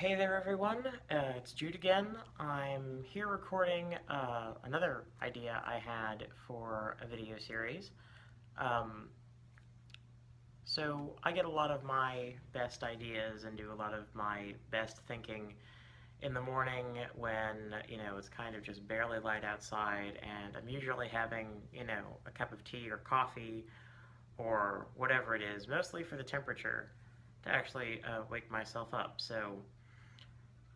Hey there everyone, it's Jude again. I'm here recording another idea I had for a video series. Um, so I get a lot of my best ideas and do a lot of my best thinking in the morning when, it's kind of just barely light outside, and I'm usually having, a cup of tea or coffee or whatever it is, mostly for the temperature, to actually wake myself up. So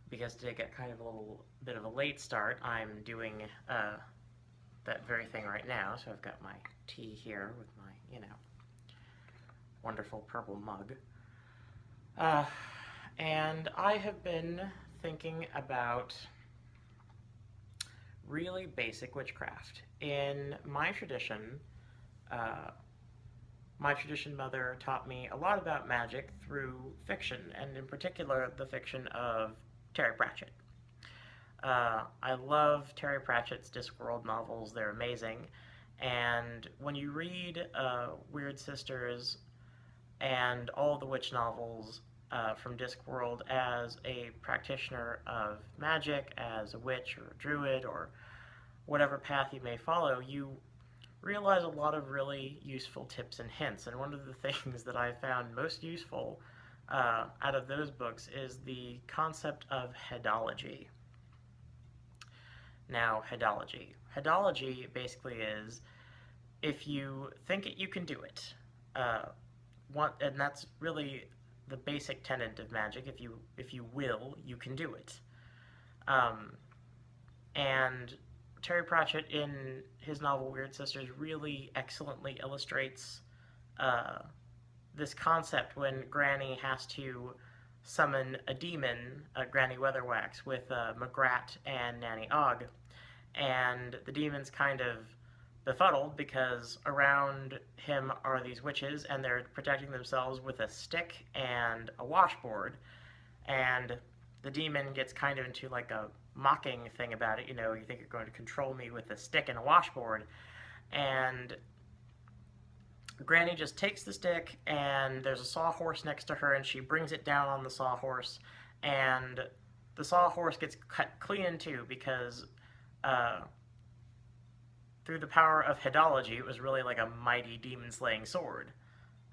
because today got kind of a little bit of a late start, I'm doing that very thing right now. So I've got my tea here with my, wonderful purple mug. And I have been thinking about really basic witchcraft. In uh, my tradition mother taught me a lot about magic through fiction, and in particular the fiction of Terry Pratchett. I love Terry Pratchett's Discworld novels. They're amazing. And when you read Weird Sisters and all the witch novels from Discworld as a practitioner of magic, as a witch or a druid or whatever path you may follow, you realize a lot of really useful tips and hints. And one of the things that I found most useful out of those books is the concept of headology. Now, headology. Headology basically is if you think it, you can do it. And that's really the basic tenet of magic. If you will, you can do it. And Terry Pratchett, in his novel Weird Sisters, really excellently illustrates this concept when Granny has to summon a demon, Granny Weatherwax, with McGrat and Nanny Ogg. And the demon's kind of befuddled because around him are these witches, and they're protecting themselves with a stick and a washboard. And the demon gets kind of into like a mocking thing about it. You think you're going to control me with a stick and a washboard. And Granny just takes the stick, and there's a sawhorse next to her, and she brings it down on the sawhorse, and the sawhorse gets cut clean in two because through the power of headology, it was really like a mighty demon-slaying sword.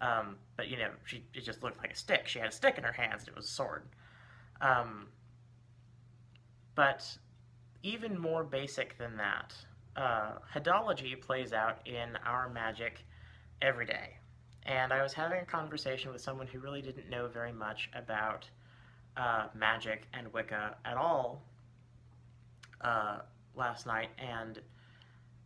But it just looked like a stick. She had a stick in her hands, and it was a sword. But even more basic than that, headology plays out in our magic every day. And I was having a conversation with someone who really didn't know very much about magic and Wicca at all last night, and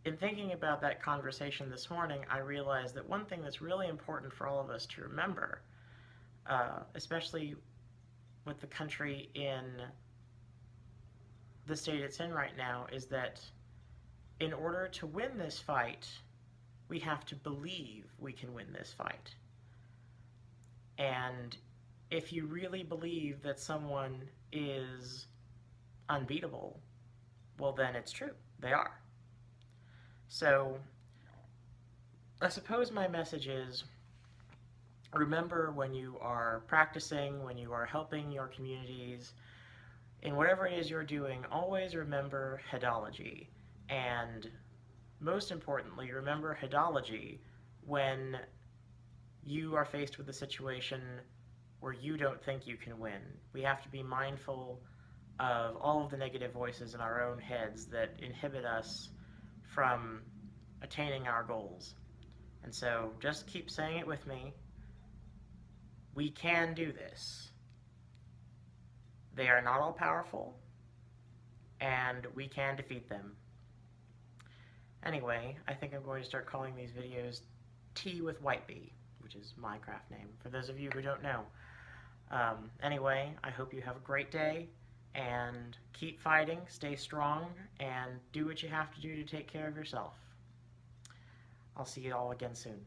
in thinking about that conversation this morning, I realized that one thing that's really important for all of us to remember, especially with the country in the state it's in right now, is that in order to win this fight, we have to believe we can win this fight. And if you really believe that someone is unbeatable, well, then it's true. They are. So I suppose my message is, remember when you are practicing, when you are helping your communities, in whatever it is you're doing, always remember headology. And most importantly, remember headology when you are faced with a situation where you don't think you can win. We have to be mindful of all of the negative voices in our own heads that inhibit us from attaining our goals. And so just keep saying it with me. We can do this. They are not all powerful, and we can defeat them. Anyway, I think I'm going to start calling these videos Tea with White Bee, which is my craft name, for those of you who don't know. Anyway, I hope you have a great day, and keep fighting, stay strong, and do what you have to do to take care of yourself. I'll see you all again soon.